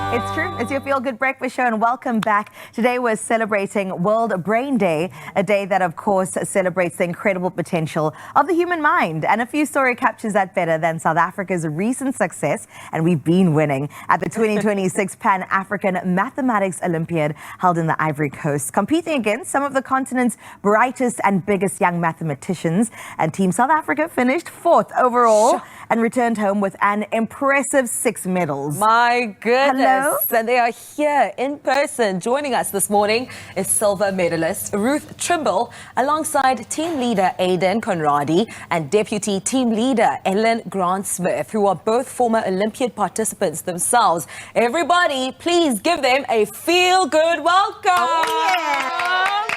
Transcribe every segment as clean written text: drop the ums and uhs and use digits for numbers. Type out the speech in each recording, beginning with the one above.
It's true. It's your Feel Good Breakfast Show, and welcome back. Today we're celebrating World Brain Day, a day that, of course, celebrates the incredible potential of the human mind. And a few story captures that better than South Africa's recent success, and we've been winning at the 2026 Pan-African Mathematics Olympiad held in the Ivory Coast, competing against some of the continent's brightest and biggest young mathematicians. And Team South Africa finished 4th overall and returned home with an impressive 6 medals. My goodness. Hello? And they are here in person. Joining us this morning is silver medalist Ruth Trimble, alongside team leader Aidan Conradie and deputy team leader Ellen Grant-Smith, who are both former Olympiad participants themselves. Everybody, please give them a feel-good welcome. Oh, yeah.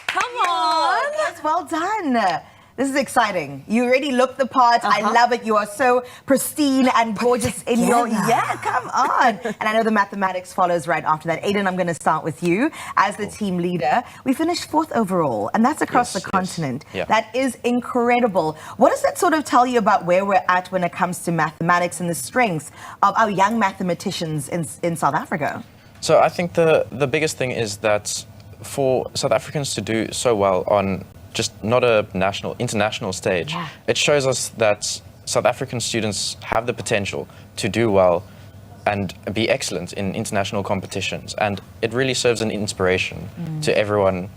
Come on. Yes, well done. This is exciting. You already look the part. I love it. You are so pristine and gorgeous in your... Yeah, come on. And I know the mathematics follows right after that. Aidan, I'm going to start with you. As the team leader, we finished 4th overall, and that's across the continent. Yeah. That is incredible. What does that sort of tell you about where we're at when it comes to mathematics and the strengths of our young mathematicians in South Africa? So I think the biggest thing is that for South Africans to do so well on just not a international stage, it shows us that South African students have the potential to do well and be excellent in international competitions. And it really serves an inspiration to everyone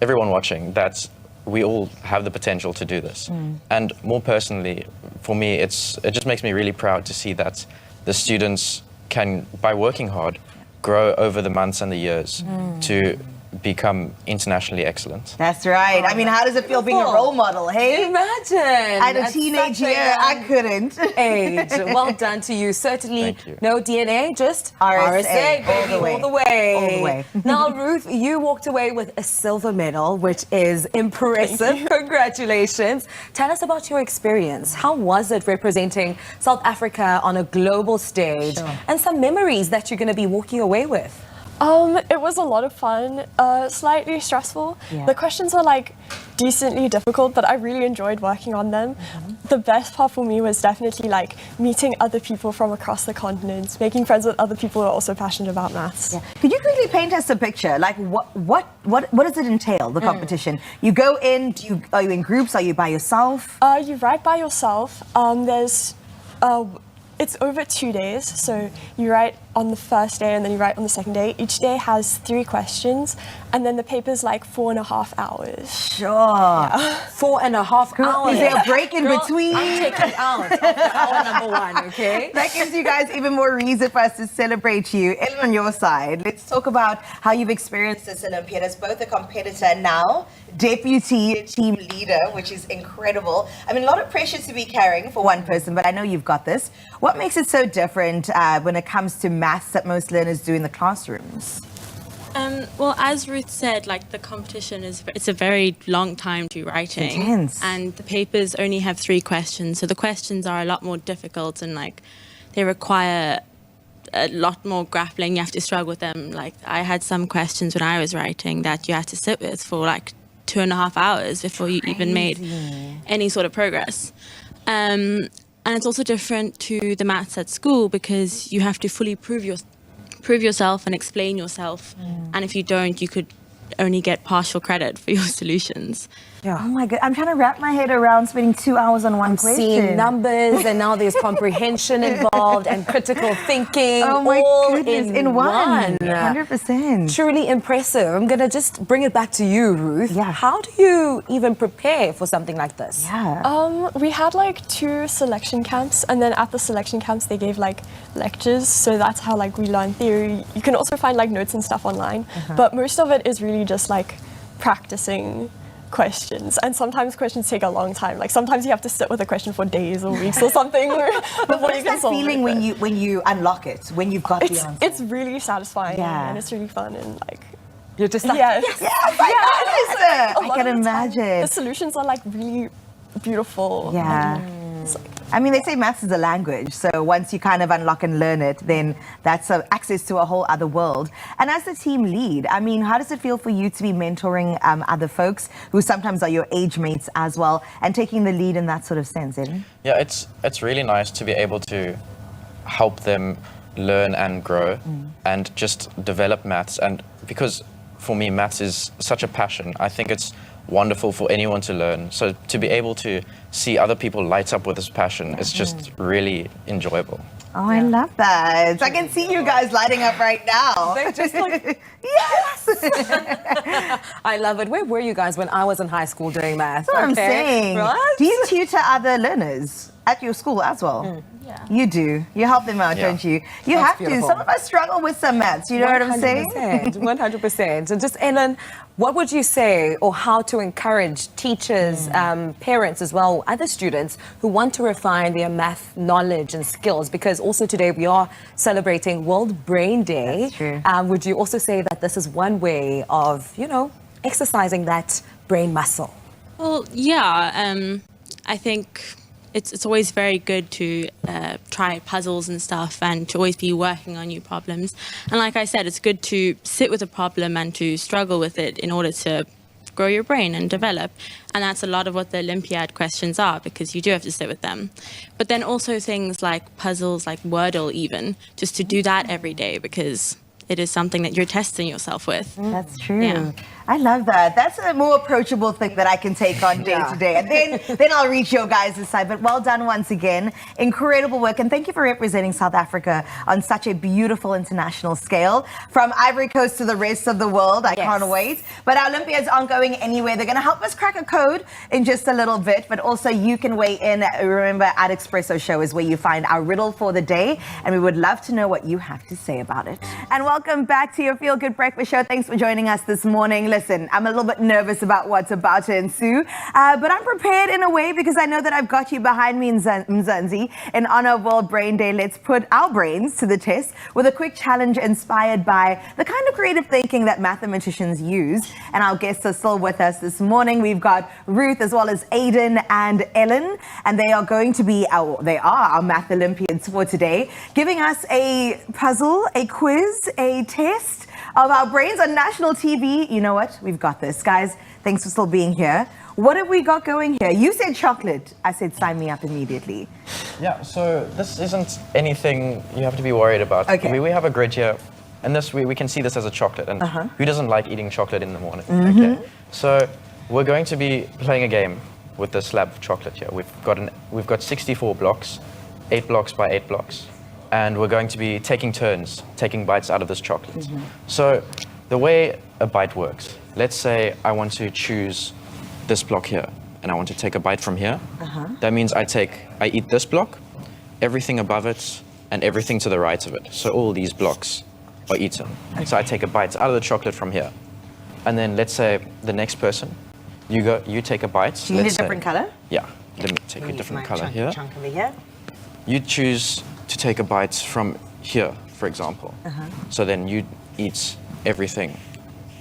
watching, that we all have the potential to do this. And more personally, for me, it just makes me really proud to see that the students can, by working hard, grow over the months and the years to become internationally excellent. That's right. I mean, how does it feel being a role model, hey? Imagine. At a teenage year, I couldn't. Age. Well done to you. Certainly Thank you. no DNA, just RSA, baby, all the way. all the way. All the way. Now, Ruth, you walked away with a silver medal, which is impressive. Congratulations. Tell us about your experience. How was it representing South Africa on a global stage? Sure. And some memories that you're going to be walking away with. It was a lot of fun, slightly stressful. Yeah. The questions were like decently difficult, but I really enjoyed working on them. The best part for me was definitely like meeting other people from across the continent, making friends with other people who are also passionate about maths. Yeah. Could you quickly paint us a picture? Like what does it entail, the competition? You go in, are you in groups? Are you by yourself? You write by yourself. It's over 2 days, so you write on the first day and then you write on the second day. Each day has 3 questions, and then the paper's like 4.5 hours. Sure. 4.5 hours. Is there a break in between? I'm taking out of hour number 1, okay? That gives you guys even more reason for us to celebrate you. Ellen, on your side, let's talk about how you've experienced this Olympiad as both a competitor and now deputy team leader, which is incredible. I mean, a lot of pressure to be carrying for one person, but I know you've got this. What makes it so different when it comes to maths that most learners do in the classrooms? Well, as Ruth said, like the competition it's a very long time to writing. Intense. And the papers only have 3 questions, so the questions are a lot more difficult and like they require a lot more grappling. You have to struggle with them. Like I had some questions when I was writing that you had to sit with for like 2.5 hours before you even made any sort of progress. And it's also different to the maths at school because you have to fully prove yourself and explain yourself. And if you don't, you could only get partial credit for your solutions. Yeah. Oh my God, I'm trying to wrap my head around spending 2 hours on one question. Seeing numbers, and now there's comprehension involved and critical thinking. Oh my all goodness, in one. 100%. Truly impressive. I'm going to just bring it back to you, Ruth. Yeah. How do you even prepare for something like this? Yeah. We had like 2 selection camps, and then at the selection camps they gave like lectures, so that's how like we learn theory. You can also find like notes and stuff online, but most of it is really just like practicing questions, and sometimes questions take a long time. Like sometimes you have to sit with a question for days or weeks or something. But what is that feeling when you unlock it, when you've got the answer? It's really satisfying, Yeah. and it's really fun, and like You're just like, Yes, I can imagine. the solutions are like really beautiful. Yeah. It's like, I mean, they say maths is a language, so once you kind of unlock and learn it, then that's access to a whole other world. And as the team lead, I mean, how does it feel for you to be mentoring other folks who sometimes are your age mates as well, and taking the lead in that sort of sense, Aidan? Yeah, it's really nice to be able to help them learn and grow and just develop maths. And because for me, maths is such a passion, I think it's wonderful for anyone to learn. So to be able to see other people light up with this passion, it's just really enjoyable. Oh, I love that. I can see you guys lighting up right now. They're just like, yes! I love it. Where were you guys when I was in high school doing math? That's what I'm saying. Right? Do you tutor other learners at your school as well? Yeah. You do. You help them out, Yeah. don't you? You That's have beautiful. to. Some of us struggle with some maths. You know what I'm saying? 100%. And just, Ellen, what would you say, or how to encourage teachers, parents as well, other students who want to refine their math knowledge and skills? Because also today we are celebrating World Brain Day. That's true. Would you also say that this is one way of, you know, exercising that brain muscle? Well, yeah. I think it's always very good to try puzzles and stuff and to always be working on new problems. And like I said, it's good to sit with a problem and to struggle with it in order to grow your brain and develop. And that's a lot of what the Olympiad questions are, because you do have to sit with them. But then also things like puzzles, like Wordle even, just to do that every day, because it is something that you're testing yourself with. That's true. Yeah. I love that. That's a more approachable thing that I can take on day to day. And then I'll reach your guys' side. But well done once again. Incredible work. And thank you for representing South Africa on such a beautiful international scale. From Ivory Coast to the rest of the world. I can't wait. But our Olympiads aren't going anywhere. They're going to help us crack a code in just a little bit. But also you can weigh in. Remember, at Expresso Show is where you find our riddle for the day. And we would love to know what you have to say about it. And welcome back to your Feel Good Breakfast Show. Thanks for joining us this morning. Listen, I'm a little bit nervous about what's about to ensue, but I'm prepared in a way because I know that I've got you behind me in Mzansi. In honor of World Brain Day, let's put our brains to the test with a quick challenge inspired by the kind of creative thinking that mathematicians use. And our guests are still with us this morning. We've got Ruth as well as Aidan and Ellen, and they are going to be our Math Olympians for today, giving us a puzzle, a quiz, a test of our brains on national TV. You know what? We've got this. Guys, thanks for still being here. What have we got going here? You said chocolate. I said sign me up immediately. Yeah, so this isn't anything you have to be worried about. Okay. We have a grid here, and this we can see this as a chocolate. And who doesn't like eating chocolate in the morning? Okay. So we're going to be playing a game with this slab of chocolate here. We've got 64 blocks, 8 blocks by 8 blocks. And we're going to be taking turns, taking bites out of this chocolate. So the way a bite works, let's say I want to choose this block here, and I want to take a bite from here. That means I eat this block, everything above it, and everything to the right of it. So all these blocks are eaten. So I take a bite out of the chocolate from here. And then let's say the next person, you take a bite. Do you need a different color? Yeah, let me take a different color here. Chunk over here. You choose to take a bite from here, for example. So then you eat everything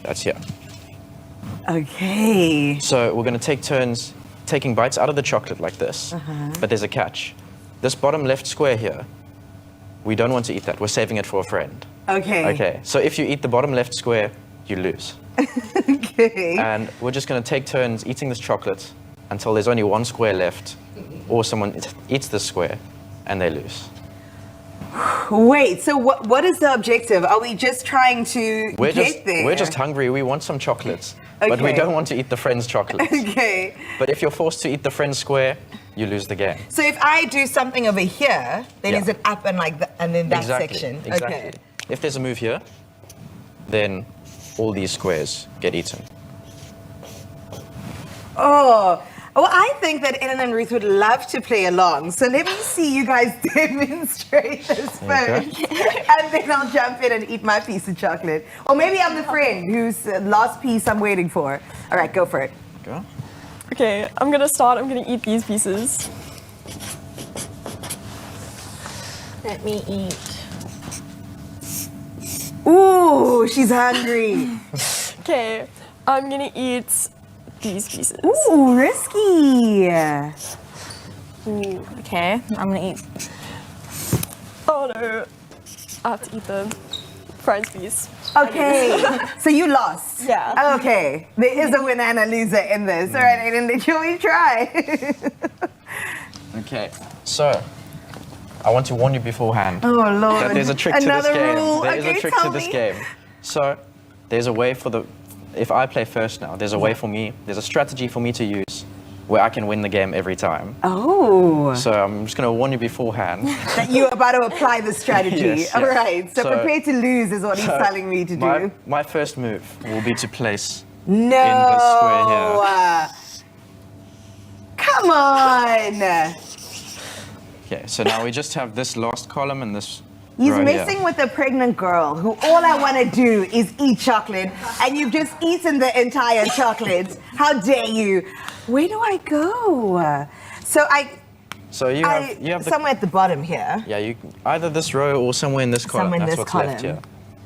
that's here. Okay. So we're going to take turns taking bites out of the chocolate like this. But there's a catch. This bottom left square here, we don't want to eat that. We're saving it for a friend. Okay. Okay, so if you eat the bottom left square, you lose. Okay. And we're just going to take turns eating this chocolate until there's only one square left, or someone eats this square and they lose. Wait, so what is the objective? Are we just trying to get there? We're just hungry. We want some chocolates, but we Okay. don't want to eat the friend's chocolates. Okay. But if you're forced to eat the friend's square, you lose the game. So if I do something over here, then Yeah. is it up and and then that Exactly. section? Exactly. Okay. If there's a move here, then all these squares get eaten. Oh, well, I think that Ellen and Ruth would love to play along. So let me see you guys demonstrate this first. And then I'll jump in and eat my piece of chocolate. Or maybe I'm the friend whose last piece I'm waiting for. All right, go for it. Go. Okay, I'm gonna start. I'm gonna eat these pieces. Let me eat. Ooh, she's hungry. Okay, I'm gonna eat these pieces. Ooh, risky. Ooh, okay, I'm gonna eat. Oh no, I have to eat the friend's piece. Okay, so you lost. Yeah. Okay, there is a winner and a loser in this. All right, Aidan, shall we try? Okay, so I want to warn you beforehand. Oh, Lord. That there's a trick to this Another game. rule. There is Okay, a trick tell to this me. game. So there's a way for if I play first now, there's a way for me, there's a strategy for me to use where I can win the game every time. Oh. So I'm just going to warn you beforehand. That you're about to apply the strategy. Yes, All yes. right. So prepare to lose is what he's So telling me to do. my first move will be to place No. in this square here. Come on. Okay, so now we just have this last column and this He's row messing here. with a pregnant girl who all I want to do is eat chocolate, and you've just eaten the entire chocolate. How dare you? Where do I go? So you have the, somewhere at the bottom here. yeah, you either this row or somewhere in this column. Somewhere in That's this what's column. left here.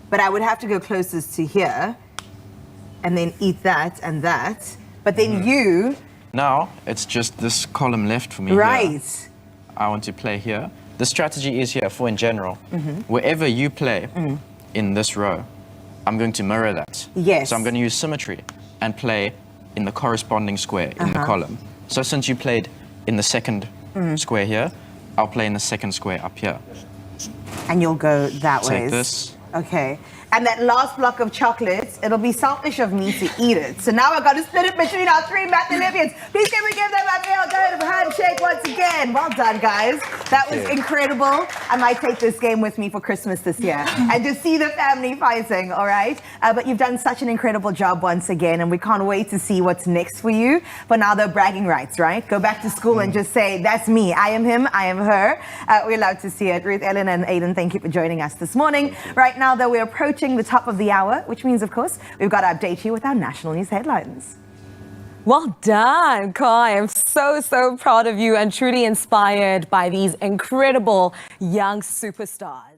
But I would have to go closest to here, and then eat that and that. But then you, Now it's just this column left for me. Here. right? I want to play here. The strategy is here for in general. Wherever you play in this row, I'm going to mirror that. Yes. So I'm going to use symmetry and play in the corresponding square in the column. So since you played in the second square here, I'll play in the second square up here. And you'll go that way. Take this. Okay. And that last block of chocolates, it'll be selfish of me to eat it. So now I've got to split it between our three math Olympians. Please can we give them a real good handshake once again. Well done, guys. That was incredible. I might take this game with me for Christmas this year and just see the family fighting, all right? But you've done such an incredible job once again, and we can't wait to see what's next for you. But now they're bragging rights, right? Go back to school and just say, that's me. I am him. I am her. We love to see it. Ruth, Ellen, and Aidan, thank you for joining us this morning. Right now, though, we're approaching the top of the hour, which means, of course, we've got to update you with our national news headlines. Well done, Kai. I'm so proud of you and truly inspired by these incredible young superstars.